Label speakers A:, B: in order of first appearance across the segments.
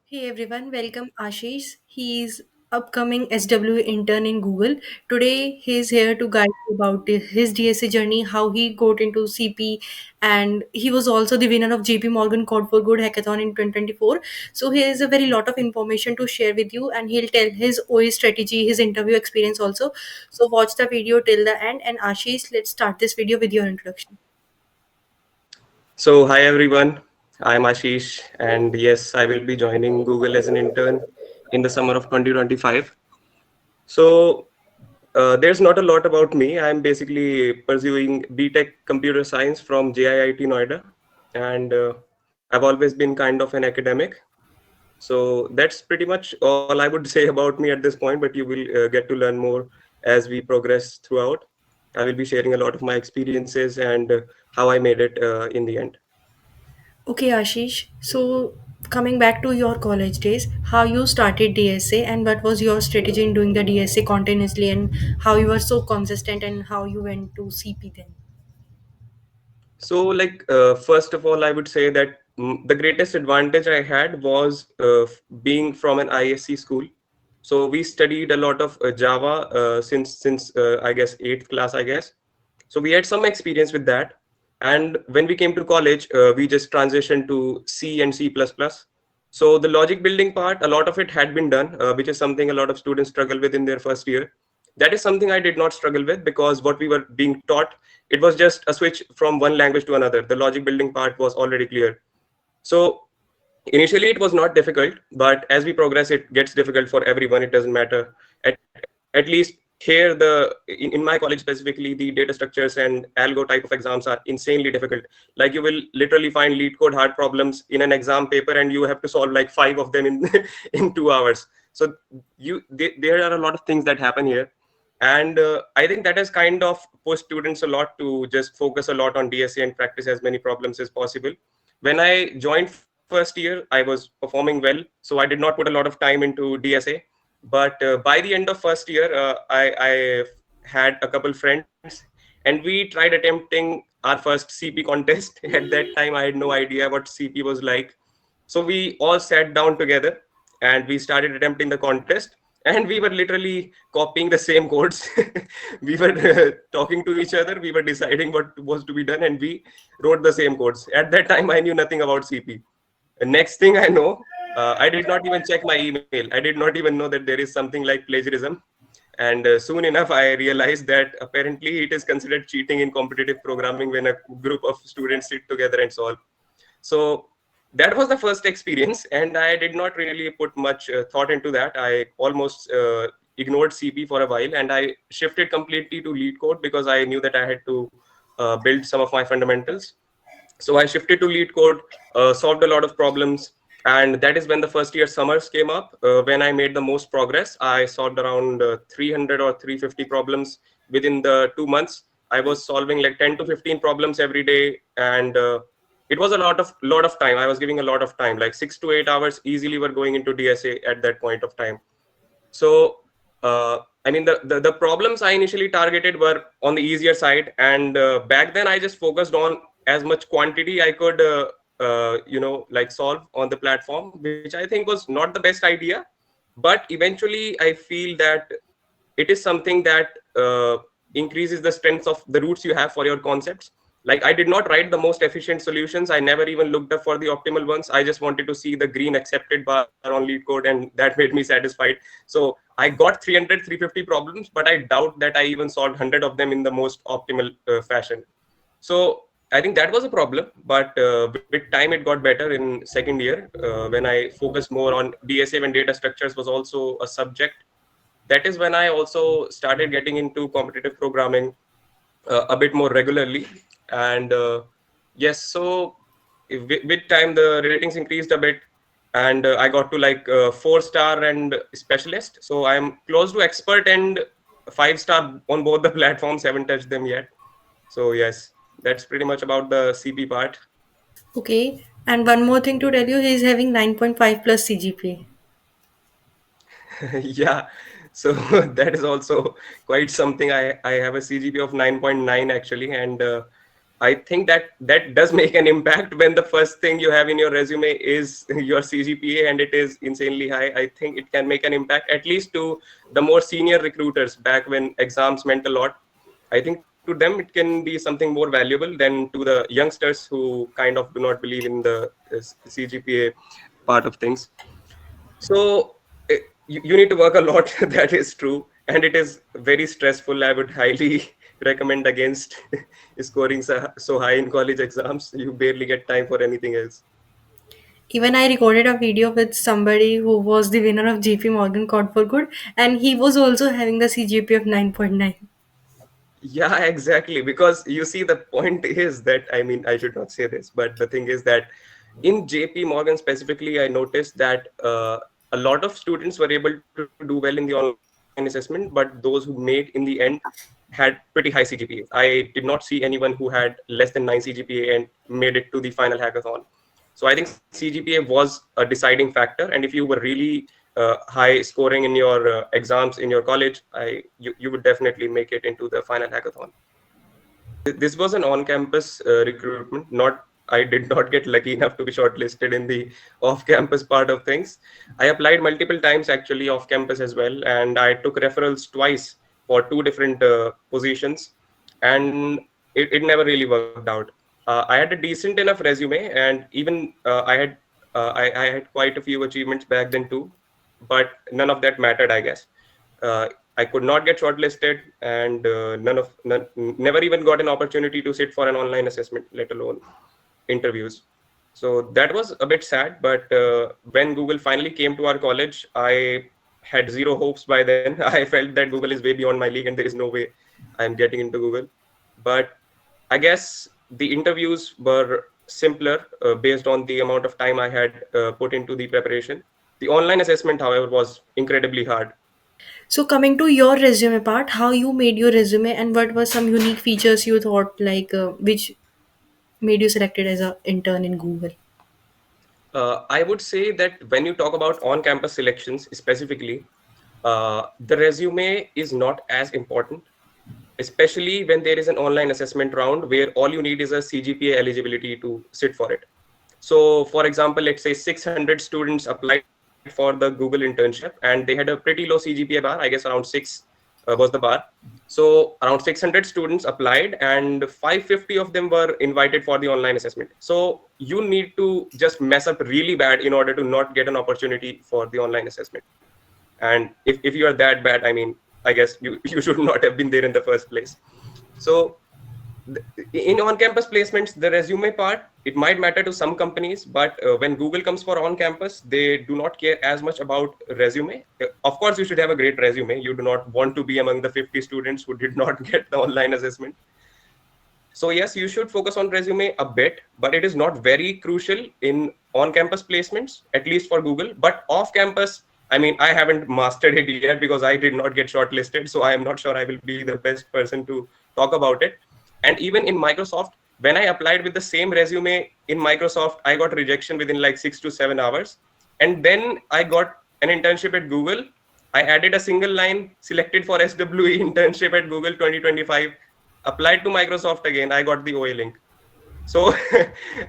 A: Hey everyone, welcome Ashish. He's upcoming SW intern in Google. Today he's here to guide you about his DSA journey, how he got into CP, and he was also the winner of JP Morgan Code for Good Hackathon in 2024. So he has a very lot of information to share with you, and he'll tell his OA strategy, his interview experience also. So watch the video till the end. And Ashish, let's start this video with your introduction.
B: So, hi everyone, I'm Ashish, and yes, I will be joining Google as an intern in the summer of 2025. So, there's not a lot about me. I'm basically pursuing BTech Computer Science from JIIT Noida, and I've always been kind of an academic. So, that's pretty much all I would say about me at this point, but you will get to learn more as we progress throughout. I will be sharing a lot of my experiences and how I made it in the end.
A: Okay, Ashish. So, coming back to your college days, how you started DSA and what was your strategy in doing the DSA continuously and how you were so consistent and how you went to CP then?
B: So, first of all, I would say that the greatest advantage I had was being from an ISC school. So we studied a lot of Java since I guess eighth class, I guess. So we had some experience with that. And when we came to college, we just transitioned to C and C++. So the logic building part, a lot of it had been done, which is something a lot of students struggle with in their first year. That is something I did not struggle with because what we were being taught, it was just a switch from one language to another. The logic building part was already clear. So initially it was not difficult, but as we progress, it gets difficult for everyone. It doesn't matter. At least here, in my college specifically, the data structures and algo type of exams are insanely difficult. Like you will literally find Leetcode hard problems in an exam paper, and you have to solve like five of them in in 2 hours. So there are a lot of things that happen here, and I think that has kind of pushed students a lot to just focus a lot on DSA and practice as many problems as possible. When I joined first year, I was performing well, so I did not put a lot of time into DSA. But by the end of first year, I had a couple friends, and we tried attempting our first CP contest. At that time, I had no idea what CP was like. So we all sat down together and we started attempting the contest. And we were literally copying the same codes. We were talking to each other. We were deciding what was to be done, and we wrote the same codes. At that time, I knew nothing about CP. The next thing I know, I did not even check my email. I did not even know that there is something like plagiarism. And soon enough, I realized that apparently it is considered cheating in competitive programming when a group of students sit together and solve. So that was the first experience, and I did not really put much thought into that. I almost ignored CP for a while, and I shifted completely to Leetcode because I knew that I had to build some of my fundamentals. So I shifted to Leetcode, solved a lot of problems, and that is when the first year summers came up. When I made the most progress, I solved around 300 or 350 problems within the 2 months. I was solving like 10 to 15 problems every day, and it was a lot of time. I was giving a lot of time, like 6 to 8 hours easily were going into DSA at that point of time. So I mean, the problems I initially targeted were on the easier side, and back then I just focused on as much quantity I could, like solve on the platform, which I think was not the best idea. But eventually, I feel that it is something that increases the strengths of the roots you have for your concepts. Like I did not write the most efficient solutions. I never even looked up for the optimal ones. I just wanted to see the green accepted bar on Leetcode, and that made me satisfied. So I got 300, 350 problems, but I doubt that I even solved 100 of them in the most optimal fashion. So I think that was a problem, but with time it got better in second year when I focused more on DSA when data structures was also a subject. That is when I also started getting into competitive programming a bit more regularly. And yes, so with time the ratings increased a bit, and I got to like 4 star and specialist. So I'm close to expert and 5 star on both the platforms. Haven't touched them yet. So yes, that's pretty much about the CP part.
A: Okay, and one more thing to tell you, he is having 9.5 plus CGPA.
B: Yeah, so that is also quite something. I have a CGP of 9.9 actually, and I think that that does make an impact when the first thing you have in your resume is your CGPA and it is insanely high. I think it can make an impact, at least to the more senior recruiters back when exams meant a lot. I think to them it can be something more valuable than to the youngsters who kind of do not believe in the CGPA part of things. So you need to work a lot. That is true, and it is very stressful. I would highly recommend against scoring so high in college exams. You barely get time for anything else.
A: Even I recorded a video with somebody who was the winner of JP Morgan Code for Good, and he was also having the CGPA of 9.9.
B: Yeah, exactly. Because you see, the point is that, I mean, I should not say this, but the thing is that in JP Morgan specifically, I noticed that a lot of students were able to do well in the online assessment, but those who made in the end had pretty high CGPAs. I did not see anyone who had less than 9 CGPA and made it to the final hackathon. So I think CGPA was a deciding factor. And if you were really high scoring in your exams in your college, you would definitely make it into the final hackathon. This was an on-campus recruitment. Not I did not get lucky enough to be shortlisted in the off-campus part of things. I applied multiple times actually off-campus as well, and I took referrals twice for two different positions, and it never really worked out. I had a decent enough resume, and even I had quite a few achievements back then too, but none of that mattered, I guess. I could not get shortlisted, and never even got an opportunity to sit for an online assessment, let alone interviews. So that was a bit sad. But when Google finally came to our college, I had zero hopes by then. I felt that Google is way beyond my league, and there is no way I'm getting into Google. But I guess the interviews were simpler based on the amount of time I had put into the preparation. The online assessment, however, was incredibly hard.
A: So coming to your resume part, how you made your resume and what were some unique features you thought which made you selected as a intern in Google?
B: I would say that when you talk about on-campus selections specifically, the resume is not as important, especially when there is an online assessment round where all you need is a CGPA eligibility to sit for it. So, for example, let's say 600 students applied for the Google internship and they had a pretty low CGPA bar, I guess around 6 was the bar. So, around 600 students applied and 550 of them were invited for the online assessment. So, you need to just mess up really bad in order to not get an opportunity for the online assessment. And if you are that bad, I mean, I guess you should not have been there in the first place. So in on-campus placements, the resume part, it might matter to some companies, but when Google comes for on-campus, they do not care as much about resume. Of course, you should have a great resume. You do not want to be among the 50 students who did not get the online assessment. So yes, you should focus on resume a bit, but it is not very crucial in on-campus placements, at least for Google. But off-campus, I mean, I haven't mastered it yet because I did not get shortlisted. So I am not sure I will be the best person to talk about it. And even in Microsoft, when I applied with the same resume in Microsoft, I got rejection within like 6 to 7 hours. And then I got an internship at Google. I added a single line, selected for SWE internship at Google 2025, applied to Microsoft again. I got the OA link. So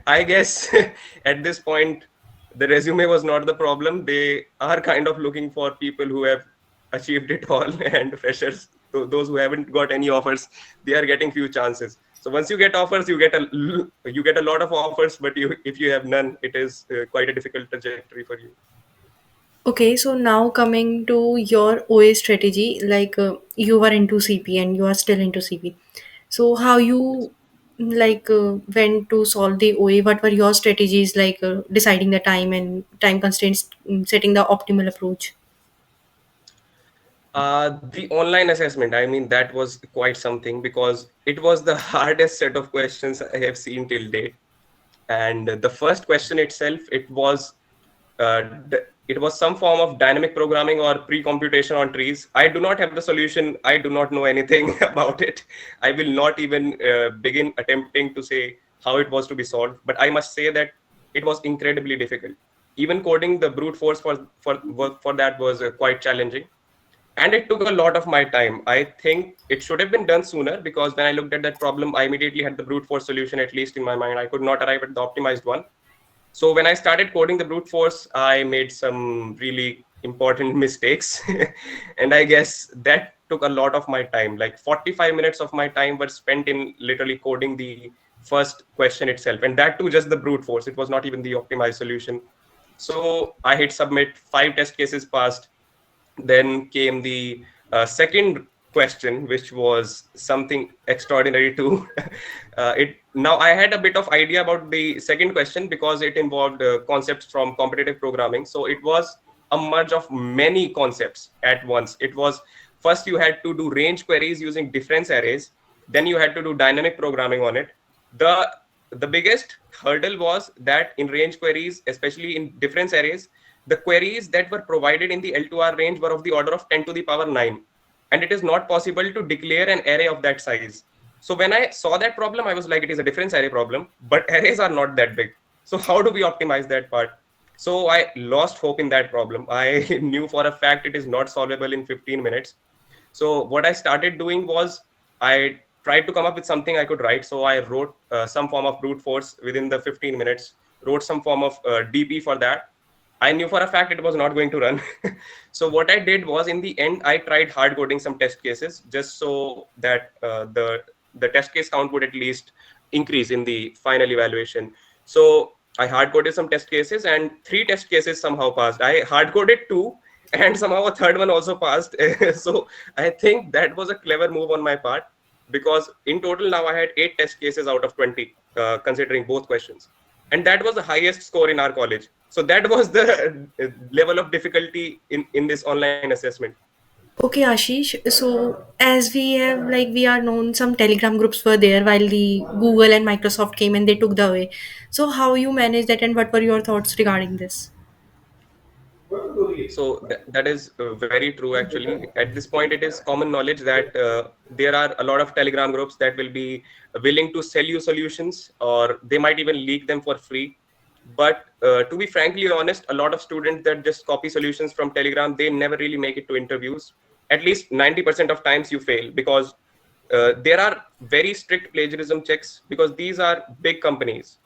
B: I guess at this point, the resume was not the problem. They are kind of looking for people who have achieved it all and freshers. Those who haven't got any offers, they are getting few chances. So once you get offers, you get a lot of offers, but if you have none, it is quite a difficult trajectory for you.
A: Okay, so now coming to your OA strategy, you were into CP and you are still into CP. So how you went to solve the OA? What were your strategies deciding the time and time constraints, setting the optimal approach?
B: The online assessment, I mean, that was quite something because it was the hardest set of questions I have seen till date. And the first question itself, it was some form of dynamic programming or pre-computation on trees. I do not have the solution. I do not know anything about it. I will not even begin attempting to say how it was to be solved. But I must say that it was incredibly difficult. Even coding the brute force for that was quite challenging. and it took a lot of my time. I think it should have been done sooner, because when I looked at that problem, I immediately had the brute force solution, at least in my mind. I could not arrive at the optimized one. So when I started coding the brute force, I made some really important mistakes. And I guess that took a lot of my time. Like 45 minutes of my time were spent in literally coding the first question itself. And that too, just the brute force. It was not even the optimized solution. So I hit submit, 5 test cases passed. Then came the second question, which was something extraordinary too. It now I had a bit of idea about the second question because it involved concepts from competitive programming. So it was a merge of many concepts at once. It was, first you had to do range queries using difference arrays, then you had to do dynamic programming on it. The the biggest hurdle was that in range queries, especially in difference arrays, the queries that were provided in the L2R range were of the order of 10 to the power 9. And it is not possible to declare an array of that size. So when I saw that problem, I was like, it is a difference array problem, but arrays are not that big. So how do we optimize that part? So I lost hope in that problem. I knew for a fact it is not solvable in 15 minutes. So what I started doing was I tried to come up with something I could write. So I wrote some form of brute force within the 15 minutes, wrote some form of DP for that. I knew for a fact it was not going to run. So what I did was, in the end, I tried hard coding some test cases just so that the test case count would at least increase in the final evaluation. So I hard coded some test cases, and 3 test cases somehow passed. I hard coded 2, and somehow a third one also passed. So I think that was a clever move on my part, because in total now I had 8 test cases out of 20, considering both questions, and that was the highest score in our college. So that was the level of difficulty in this online assessment.
A: Okay, Ashish. So, as we have, like, we are known, some Telegram groups were there while the Google and Microsoft came and they took the away. So, how you manage that, and what were your thoughts regarding this?
B: So that is very true. Actually, at this point, it is common knowledge that there are a lot of Telegram groups that will be willing to sell you solutions, or they might even leak them for free. But to be frankly honest, a lot of students that just copy solutions from Telegram, they never really make it to interviews. At least 90% of times you fail, because there are very strict plagiarism checks, because these are big companies.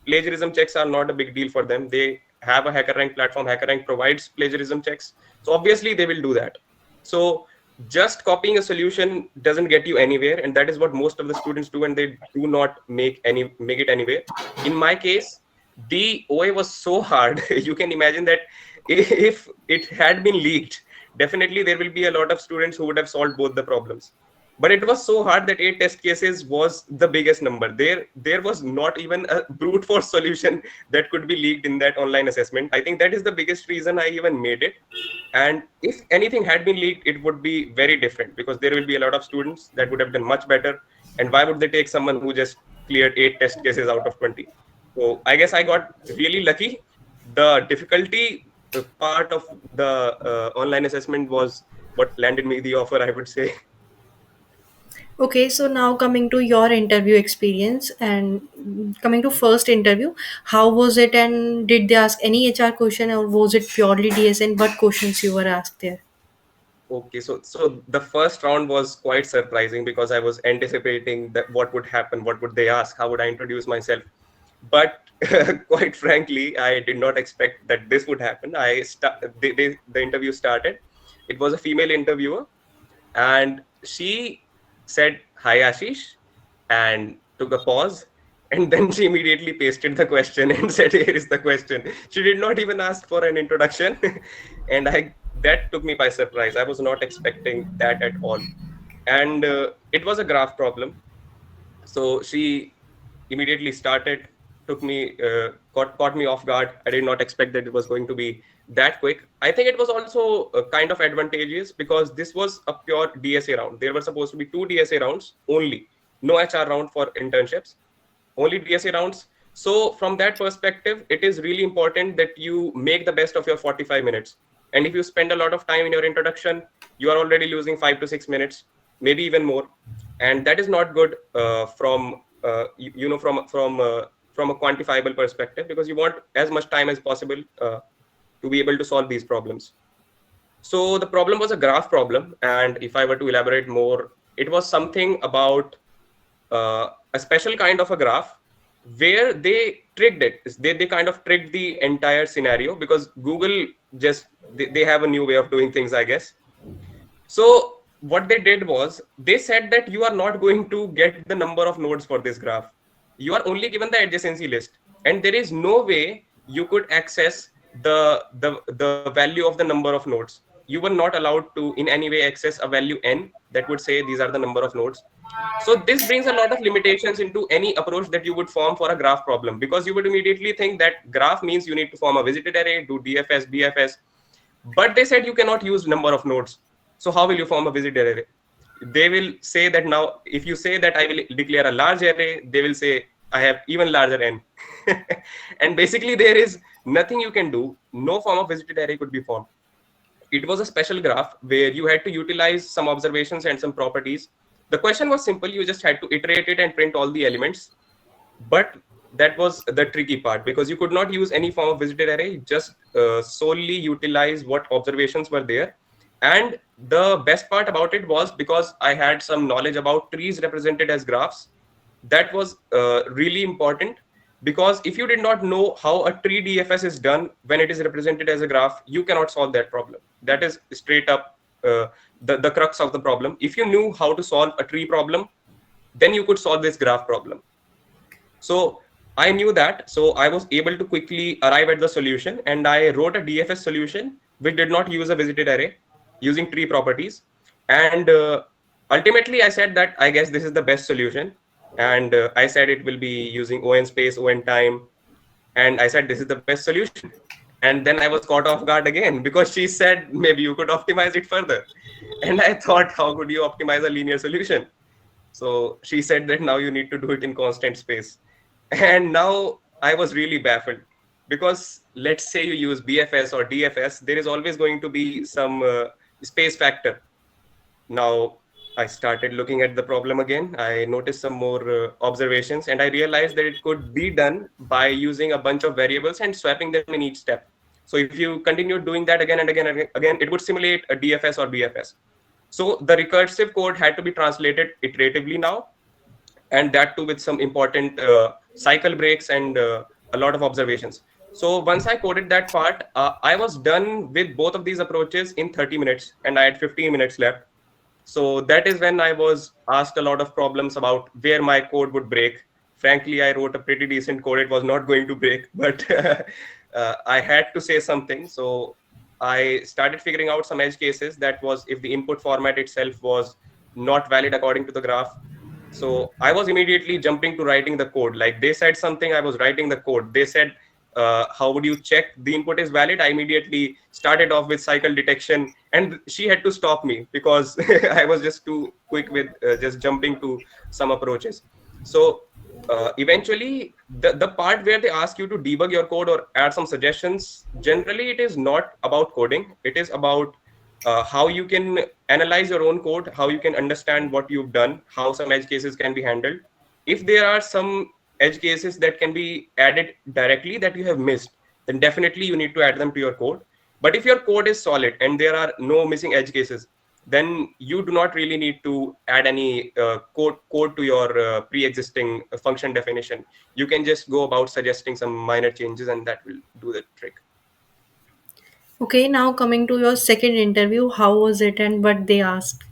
B: Plagiarism checks are not a big deal for them. They have a HackerRank platform. HackerRank provides plagiarism checks, so obviously they will do that. So just copying a solution doesn't get you anywhere, and that is what most of the students do, and they do not make it anywhere. In my case, the OA was so hard. You can imagine that if it had been leaked, definitely there will be a lot of students who would have solved both the problems. But it was so hard that 8 test cases was the biggest number. There was not even a brute force solution that could be leaked in that online assessment. I think that is the biggest reason I even made it. And if anything had been leaked, it would be very different, because there will be a lot of students that would have done much better. And why would they take someone who just cleared 8 test cases out of 20? So I guess I got really lucky. The difficulty part of the online assessment was what landed me the offer, I would say.
A: Okay, so now coming to your interview experience and coming to first interview, how was it, and did they ask any HR question, or was it purely DS, and what questions you were asked there?
B: Okay, so the first round was quite surprising, because I was anticipating that what would happen, what would they ask, how would I introduce myself. But quite frankly, I did not expect that this would happen. The interview started. It was a female interviewer, and she said, "Hi, Ashish," and took a pause. And then she immediately pasted the question and said, "Here is the question." She did not even ask for an introduction. And that took me by surprise. I was not expecting that at all. And it was a graph problem. So she immediately started, took me caught me off guard. I did not expect that it was going to be that quick. I think it was also kind of advantageous, because this was a pure DSA round. There were supposed to be 2 DSA rounds only, no HR round for internships, only DSA rounds. So from that perspective, it is really important that you make the best of your 45 minutes. And if you spend a lot of time in your introduction, you are already losing 5 to 6 minutes, maybe even more. And that is not good from a quantifiable perspective, because you want as much time as possible to be able to solve these problems. So the problem was a graph problem, and if I were to elaborate more, it was something about a special kind of a graph where they tricked it. They kind of tricked the entire scenario, because Google just they have a new way of doing things, I guess. So what they did was they said that you are not going to get the number of nodes for this graph. You are only given the adjacency list, and there is no way you could access the value of the number of nodes. You were not allowed to in any way access a value n that would say these are the number of nodes. So this brings a lot of limitations into any approach that you would form for a graph problem, because you would immediately think that graph means you need to form a visited array, do DFS, BFS, but they said you cannot use number of nodes. So how will you form a visited array? They will say that now, if you say that I will declare a large array, they will say I have even larger n. And basically there is nothing you can do. No form of visited array could be formed. It was a special graph where you had to utilize some observations and some properties. The question was simple. You just had to iterate it and print all the elements. But that was the tricky part, because you could not use any form of visited array, just solely utilize what observations were there. And the best part about it was, because I had some knowledge about trees represented as graphs, that was really important, because if you did not know how a tree DFS is done when it is represented as a graph, you cannot solve that problem. That is straight up the crux of the problem. If you knew how to solve a tree problem, then you could solve this graph problem. So I knew that. So I was able to quickly arrive at the solution, and I wrote a DFS solution which did not use a visited array, using tree properties. And ultimately, I said that I guess this is the best solution. And I said it will be using ON space, ON time. And I said this is the best solution. And then I was caught off guard again, because she said maybe you could optimize it further. And I thought, how could you optimize a linear solution? So she said that now you need to do it in constant space. And now I was really baffled, because let's say you use BFS or DFS, there is always going to be some space factor. Now I started looking at the problem again. I noticed some more observations, and I realized that it could be done by using a bunch of variables and swapping them in each step. So if you continue doing that again and again and again, it would simulate a DFS or BFS. So the recursive code had to be translated iteratively now, and that too with some important cycle breaks and a lot of observations. So once I coded that part, I was done with both of these approaches in 30 minutes, and I had 15 minutes left. So that is when I was asked a lot of problems about where my code would break. Frankly, I wrote a pretty decent code. It was not going to break, but I had to say something. So I started figuring out some edge cases. That was if the input format itself was not valid according to the graph. So I was immediately jumping to writing the code. Like they said something, I was writing the code. They said, how would you check the input is valid? I immediately started off with cycle detection, and she had to stop me because I was just too quick with just jumping to some approaches. So eventually, the part where they ask you to debug your code or add some suggestions, generally it is not about coding. It is about how you can analyze your own code, how you can understand what you've done, how some edge cases can be handled. If there are some edge cases that can be added directly that you have missed, then definitely you need to add them to your code. But if your code is solid and there are no missing edge cases, then you do not really need to add any code to your pre-existing function definition. You can just go about suggesting some minor changes, and that will do the trick.
A: Okay, now coming to your second interview, how was it and what they asked?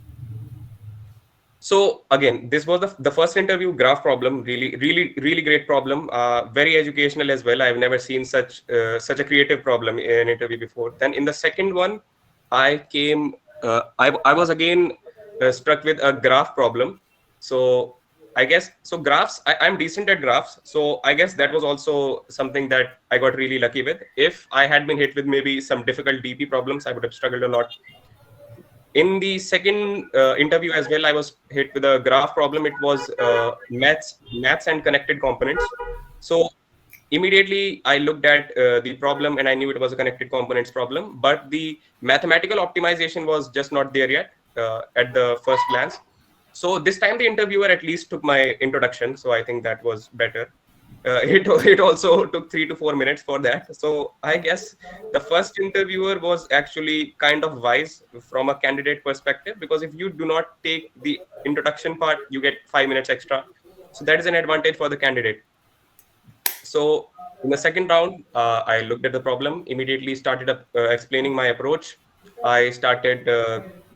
B: So again, this was the first interview graph problem. Really great problem. Very educational as well. I've never seen such a creative problem in an interview before. Then in the second one, I came. I was again struck with a graph problem. So I guess so graphs. I'm decent at graphs. So I guess that was also something that I got really lucky with. If I had been hit with maybe some difficult DP problems, I would have struggled a lot. In the second interview as well, I was hit with a graph problem. It was maths and connected components. So immediately I looked at the problem, and I knew it was a connected components problem, but the mathematical optimization was just not there yet at the first glance. So this time the interviewer at least took my introduction, so I think that was better. it also took 3 to 4 minutes for that. So I guess the first interviewer was actually kind of wise from a candidate perspective, because if you do not take the introduction part, you get 5 minutes extra. So that is an advantage for the candidate. So in the second round, I looked at the problem, immediately started explaining my approach. I started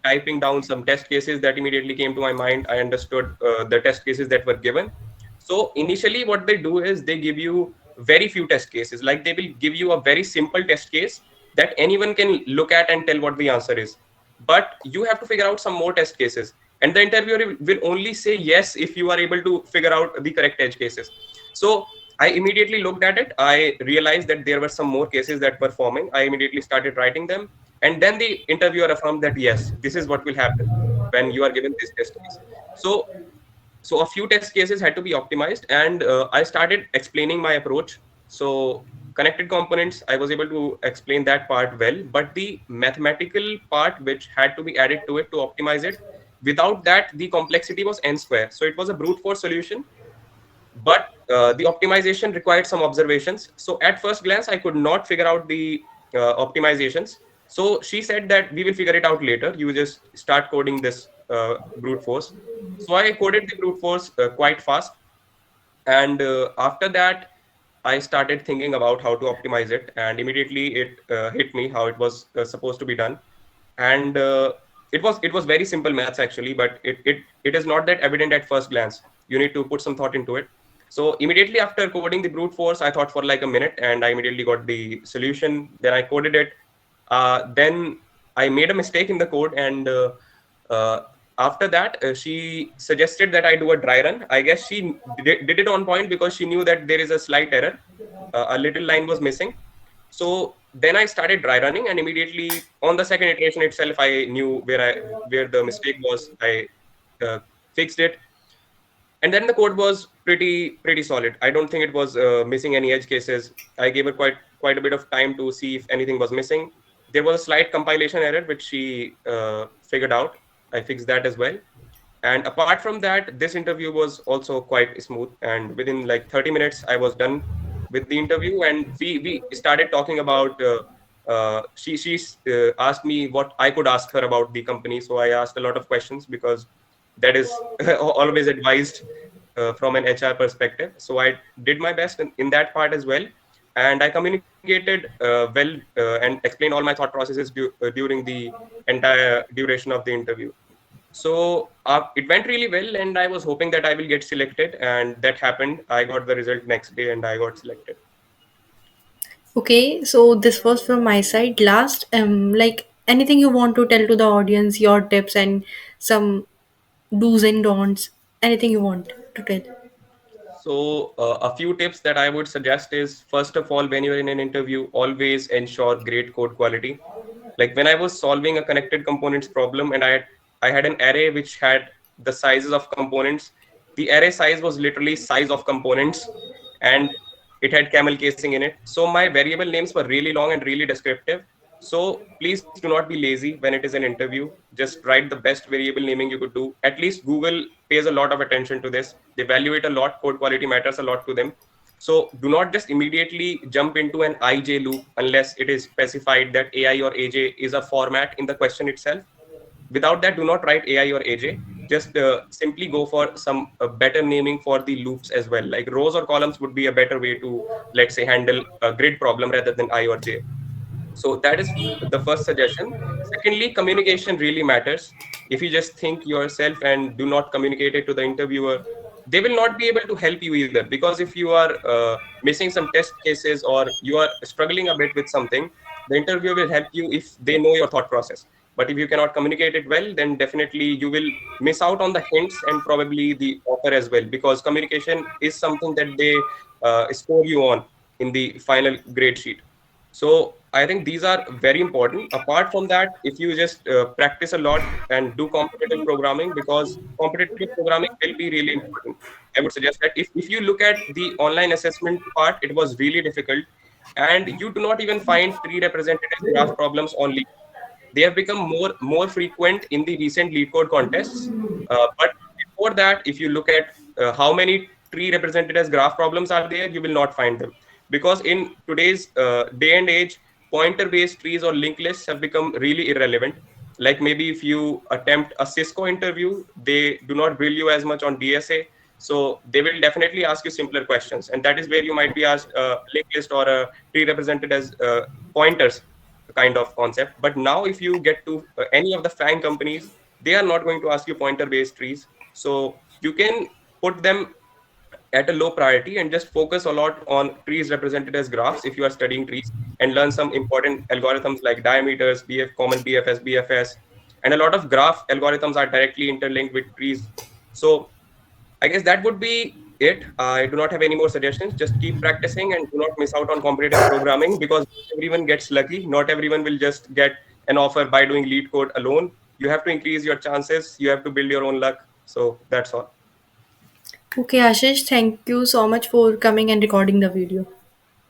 B: typing down some test cases that immediately came to my mind. I understood the test cases that were given. So initially, what they do is they give you very few test cases. Like they will give you a very simple test case that anyone can look at and tell what the answer is. But you have to figure out some more test cases. And the interviewer will only say yes if you are able to figure out the correct edge cases. So I immediately looked at it. I realized that there were some more cases that were forming. I immediately started writing them. And then the interviewer affirmed that, yes, this is what will happen when you are given this test case. So, so a few test cases had to be optimized, and I started explaining my approach. So connected components, I was able to explain that part well, but the mathematical part which had to be added to it to optimize it, without that, the complexity was n square. So it was a brute force solution, but the optimization required some observations. So at first glance, I could not figure out the optimizations. So she said that we will figure it out later. You just start coding this brute force. So I coded the brute force quite fast. And after that, I started thinking about how to optimize it. And immediately it hit me how it was supposed to be done. And it was very simple maths actually, but it is not that evident at first glance. You need to put some thought into it. So immediately after coding the brute force, I thought for like a minute, and I immediately got the solution. Then I coded it. Then I made a mistake in the code, and uh, after that, she suggested that I do a dry run. I guess she did it on point because she knew that there is a slight error. A little line was missing. So then I started dry running, and immediately on the second iteration itself, I knew where the mistake was. I uh, fixed it, and then the code was pretty solid. I don't think it was missing any edge cases. I gave her quite a bit of time to see if anything was missing. There was a slight compilation error which she figured out. I fixed that as well. And apart from that, this interview was also quite smooth. And within like 30 minutes, I was done with the interview, and we started talking about. She asked me what I could ask her about the company, so I asked a lot of questions because that is always advised from an HR perspective. So I did my best in that part as well, and I communicated well and explained all my thought processes during the entire duration of the interview. So it went really well, and I was hoping that I will get selected, and that happened. I got the result next day, and I got selected.
A: Okay, so this was from my side. Last, like anything you want to tell to the audience, your tips and some do's and don'ts, anything you want to tell.
B: So, a few tips that I would suggest is, first of all, when you're in an interview, always ensure great code quality. Like when I was solving a connected components problem, and I had an array which had the sizes of components. The array size was literally size of components, and it had camel casing in it. So my variable names were really long and really descriptive. So please do not be lazy when it is an interview. Just write the best variable naming you could do. At least Google pays a lot of attention to this. They value it a lot. Code quality matters a lot to them. So do not just immediately jump into an IJ loop unless it is specified that AI or AJ is a format in the question itself. Without that, do not write AI or AJ. Just simply go for some better naming for the loops as well. Like rows or columns would be a better way to, let's say, handle a grid problem rather than I or J. So that is the first suggestion. Secondly, communication really matters. If you just think yourself and do not communicate it to the interviewer, they will not be able to help you either. Because if you are missing some test cases or you are struggling a bit with something, the interviewer will help you if they know your thought process. But if you cannot communicate it well, then definitely you will miss out on the hints and probably the offer as well. Because communication is something that they score you on in the final grade sheet. So I think these are very important. Apart from that, if you just practice a lot and do competitive programming, because competitive programming will be really important. I would suggest that if you look at the online assessment part, it was really difficult. And you do not even find tree representative graph problems on Leetcode. They have become more frequent in the recent Leetcode contests. But before that, if you look at how many tree represented as graph problems are there, you will not find them, because in today's day and age, pointer based trees or linked lists have become really irrelevant. Like maybe if you attempt a Cisco interview, they do not bill you as much on DSA, so they will definitely ask you simpler questions, and that is where you might be asked a linked list or a tree represented as pointers kind of concept. But now if you get to any of the FANG companies, they are not going to ask you pointer based trees, so you can put them at a low priority and just focus a lot on trees represented as graphs if you are studying trees, and learn some important algorithms like diameters, common BFS, BFS, and a lot of graph algorithms are directly interlinked with trees. So I guess that would be it. I do not have any more suggestions. Just keep practicing and do not miss out on competitive programming, because everyone gets lucky. Not everyone will just get an offer by doing Leetcode alone. You have to increase your chances. You have to build your own luck. So that's all.
A: Okay, Ashish, thank you so much for coming and recording the video.